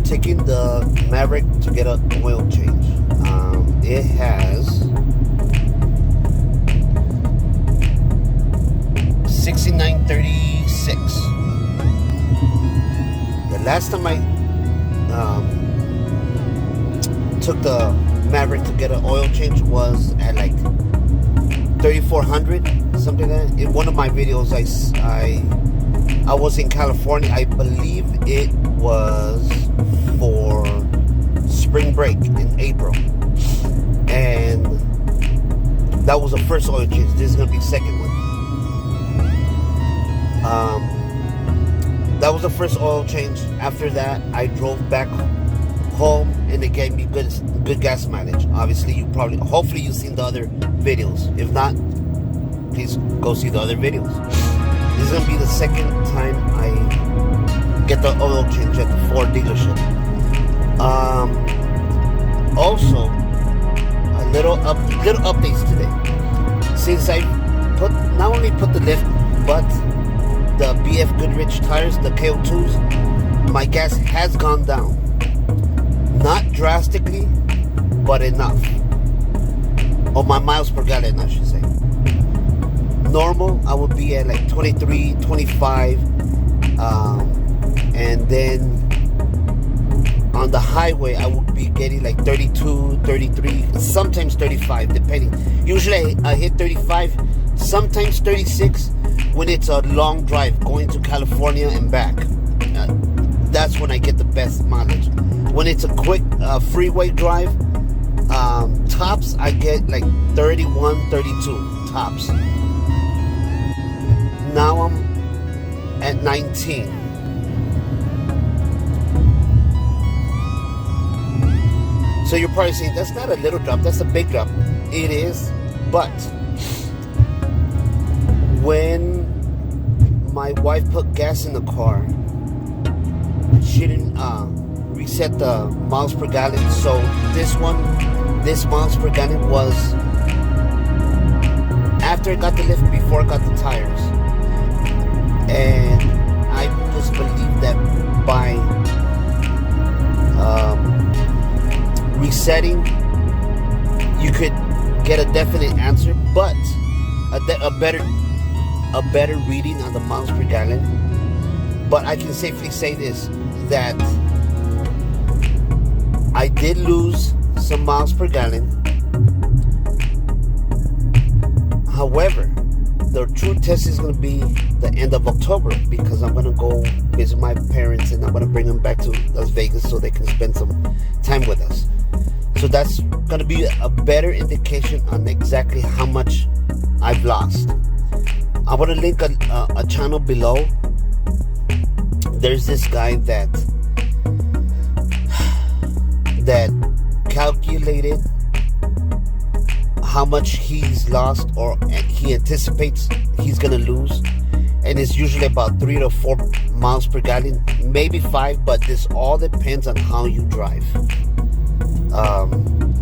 taking the Maverick to get an oil change. It has 6936. The last time I took the Maverick to get an oil change was at like 3400, something like that. In one of my videos, I was in California. I believe it was for spring break in April, and that was the first oil change. This is gonna be the second one. That was the first oil change. After that, I drove back home, and it gave me good gas mileage. Obviously, hopefully you've seen the other videos. If not, please go see the other videos. This is gonna be the second time I get the oil change at the Ford dealership. Also, little updates today. Since I not only put the lift, but the BF Goodrich tires, the KO2s, my gas has gone down. Not drastically, but enough. Or my miles per gallon, I should say. Normal, I would be at like 23, 25, and then on the highway, I would be getting like 32, 33, sometimes 35, depending. Usually I hit 35, sometimes 36 when it's a long drive going to California and back. That's when I get the best mileage. When it's a quick freeway drive, tops, I get like 31, 32 tops. Now I'm at 19. So you're probably saying, that's not a little drop, that's a big drop. It is, but when my wife put gas in the car, she didn't reset the miles per gallon. So this miles per gallon was after I got the lift, before I got the tires. And I just believe that by resetting, you could get a definite answer, but a better reading on the miles per gallon. But I can safely say this, that I did lose some miles per gallon. However, the true test is going to be the end of October, because I'm going to go visit my parents and I'm going to bring them back to Las Vegas so they can spend some time with us. So that's going to be a better indication on exactly how much I've lost. I want to link a channel below. There's this guy that calculated how much he's lost, or he anticipates he's gonna lose, and it's usually about 3 to 4 miles per gallon, maybe 5, but this all depends on how you drive.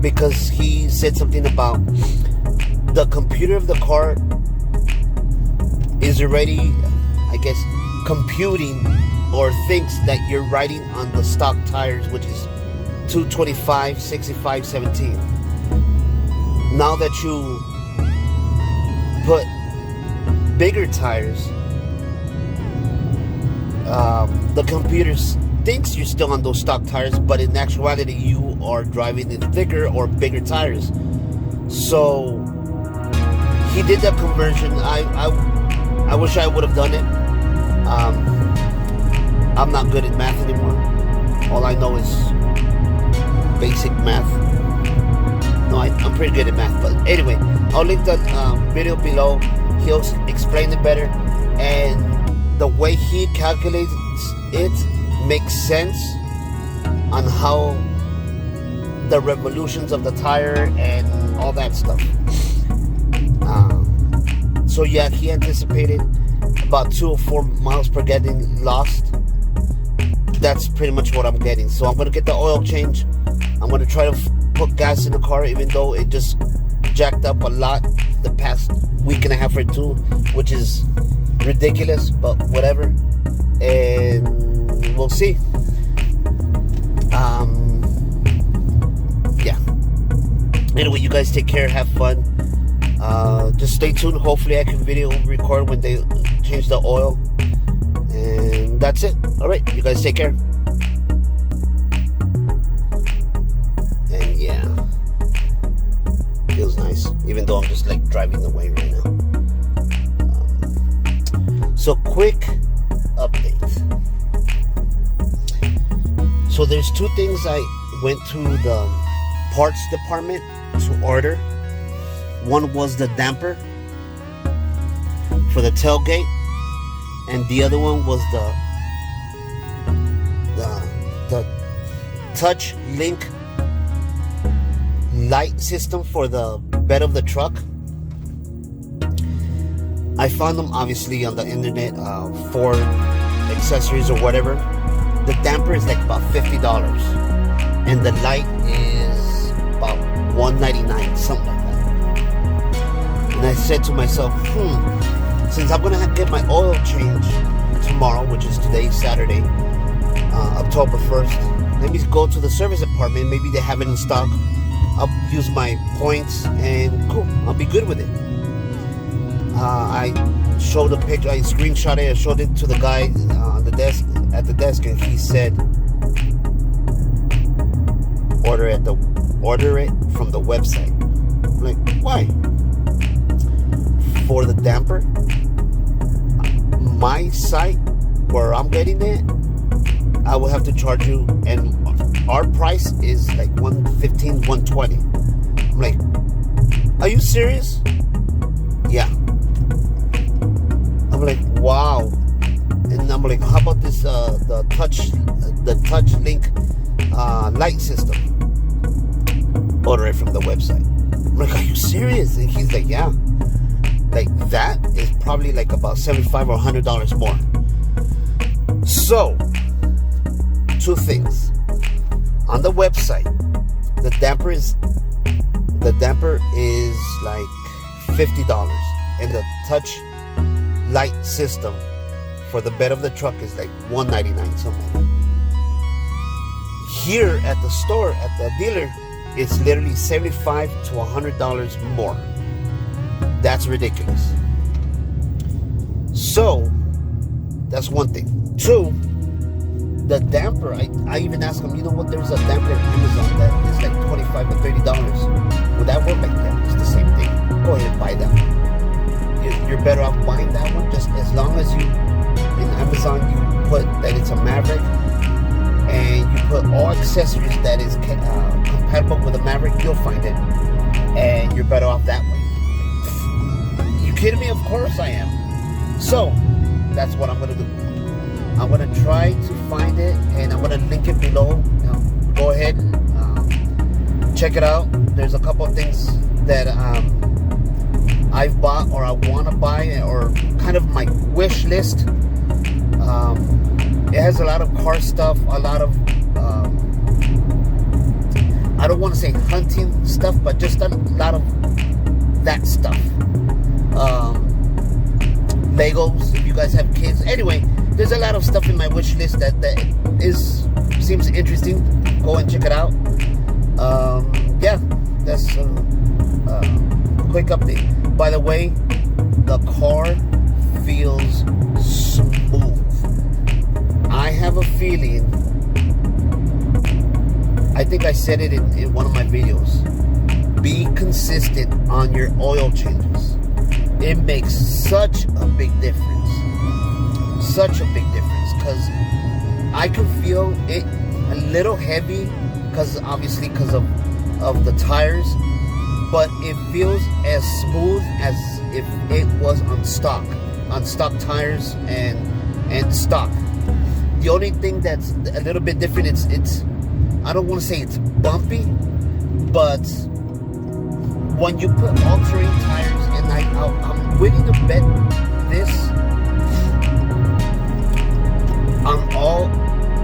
Because he said something about the computer of the car is already, I guess, computing or thinks that you're riding on the stock tires, which is 225, 65, 17. Now that you put bigger tires, the computer thinks you're still on those stock tires, but in actuality you are driving in thicker or bigger tires. So he did that conversion. I wish I would have done it. I'm not good at math anymore. All I know is basic math. No, I'm pretty good at math. But anyway, I'll link the video below. He'll explain it better. And the way he calculates it makes sense on how the revolutions of the tire and all that stuff. So yeah, he anticipated about 2 or 4 miles per gallon lost. That's pretty much what I'm getting. So I'm going to get the oil change. I'm going to try to put gas in the car, even though it just jacked up a lot the past week and a half or 2, which is ridiculous, but whatever. And we'll see. Yeah. Anyway, you guys take care. Have fun. Just stay tuned. Hopefully I can video record when they change the oil. And that's it. Alright, you guys take care. And yeah, feels nice, even though I'm just like driving away right now. So quick update. So there's two things I went to the parts department to order. One was the damper for the tailgate, and the other one was the touch link light system for the bed of the truck. I found them obviously on the internet, for accessories or whatever. The damper is like about $50, and the light is about $199, something like that. And I said to myself, since I'm gonna get my oil change tomorrow, which is today, Saturday, October 1st, let me go to the service department. Maybe they have it in stock. I'll use my points and cool, I'll be good with it. I showed a picture, I screenshot it, I showed it to the guy on the desk, at the desk, and he said, order it from the website. I'm like, why? For the damper, my site where I'm getting it, I will have to charge you, and our price is like $115, $120. I'm like, are you serious? Yeah. I'm like, wow. And I'm like, how about this the touch link light system? Order it from the website. I'm like, are you serious? And he's like, yeah. Like that is probably like about $75 or $100 more. So, two things. On the website, the damper is like $50, and the touch light system for the bed of the truck is like $199, something like that. Here at the store, at the dealer, it's literally $75 to $100 more. That's ridiculous. So that's one thing. Two, the damper, I even asked him, you know what, there's a damper on Amazon that is like $25 or $30. Would that work like that? It's the same thing. Go ahead and buy that one. You're better off buying that one, just as long as you, in Amazon, you put that it's a Maverick, and you put all accessories that is compatible with a Maverick, you'll find it, and you're better off that way. You kidding me? Of course I am. So that's what I'm gonna do. I'm gonna try to find it, and I'm gonna link it below. Go ahead and check it out. There's a couple of things that I've bought, or I want to buy, or kind of my wish list. It has a lot of car stuff, a lot of I don't want to say hunting stuff, but just a lot of that stuff. Legos, if you guys have kids. Anyway, there's a lot of stuff in my wish list that seems interesting. Go and check it out. Yeah, that's a quick update. By the way, the car feels smooth. I have a feeling, I think I said it in one of my videos, be consistent on your oil changes. It makes such a big difference. Such a big difference, because I can feel it a little heavy, because of the tires, but it feels as smooth as if it was on stock tires and stock. The only thing that's a little bit different, it's I don't want to say it's bumpy, but when you put all-terrain tires, and I'm willing to bet this on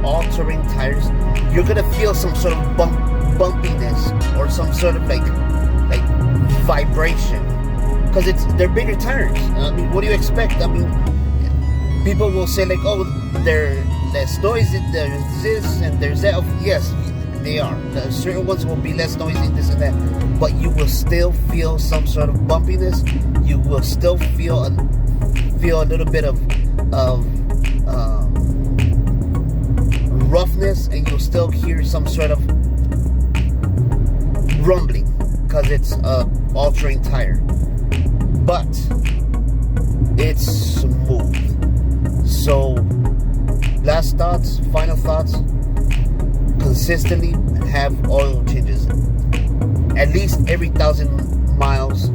all-terrain tires, you're gonna feel some sort of bumpiness, or some sort of like vibration, because they're bigger tires. I mean, what do you expect? I mean, people will say like, oh, they're less noisy, there's this and there's that. Yes, they are. Certain ones will be less noisy, this and that, but you will still feel some sort of bumpiness. You will still feel a little bit of roughness, and you'll still hear some sort of rumbling because it's a all-terrain tire. But it's smooth. So, last thoughts, final thoughts. Consistently have oil changes at least every 1,000 miles,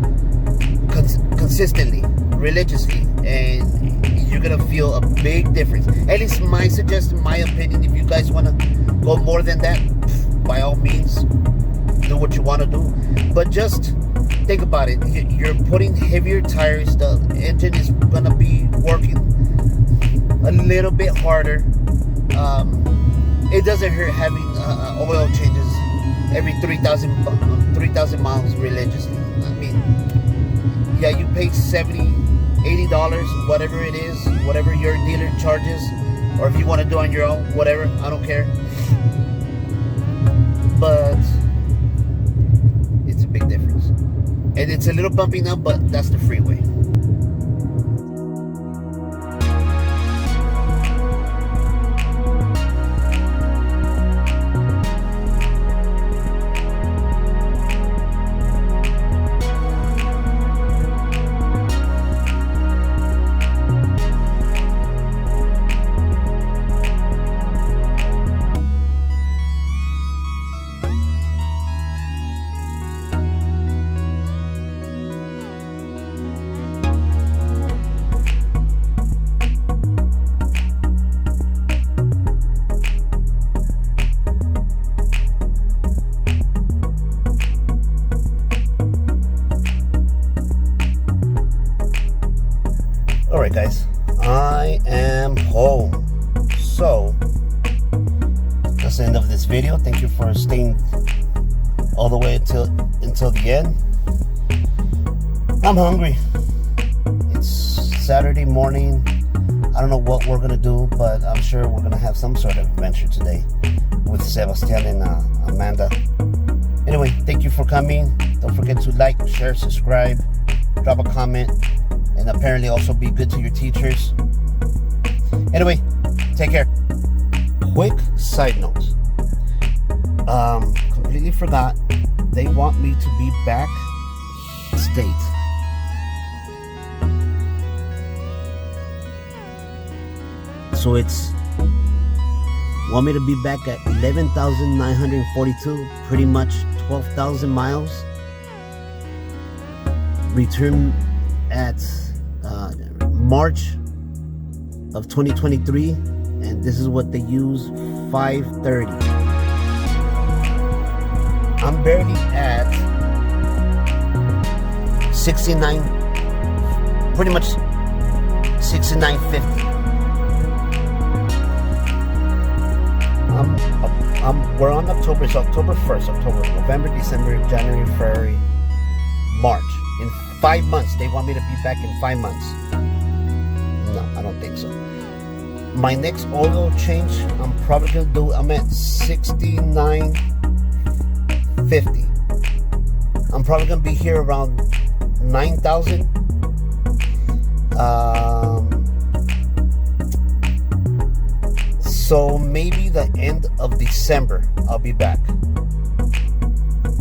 consistently, religiously, and you're gonna feel a big difference. At least my suggestion, my opinion. If you guys want to go more than that, by all means, do what you want to do. But just think about it. You're putting heavier tires. The engine is gonna be working a little bit harder. It doesn't hurt having oil changes every 3,000 miles religiously. I mean, yeah, you pay $70, $80, whatever it is, whatever your dealer charges, or if you want to do on your own, whatever, I don't care. But it's a big difference. And it's a little bumpy now, but that's the freeway. Alright guys, I am home. So, that's the end of this video. Thank you for staying all the way until the end. I'm hungry. It's Saturday morning. I don't know what we're going to do, but I'm sure we're going to have some sort of adventure today with Sebastian and Amanda. Anyway, thank you for coming. Don't forget to like, share, subscribe, drop a comment, and apparently also be good to your teachers. Anyway, take care. Quick side note. Completely forgot. They want me to be back state. So it's want me to be back at 11,942, pretty much 12,000 miles. Return at March of 2023, and this is what they use, 530. I'm barely at 69, pretty much 69.50. We're on October. It's October 1st, October, November, December, January, February, March. In 5 months. They want me to be back in 5 months. No, I don't think so. My next oil change, I'm probably gonna do, I'm at 69.50. I'm probably gonna be here around 9,000. So maybe the end of December I'll be back.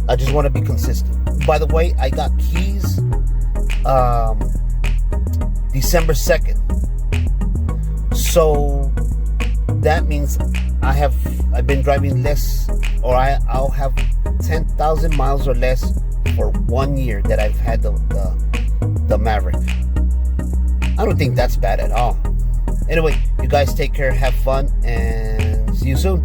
I just want to be consistent. By the way, I got keys December 2nd. So that means I've been driving less, or I'll have 10,000 miles or less for 1 year that I've had the Maverick. I don't think that's bad at all. Anyway, you guys take care, have fun, and see you soon.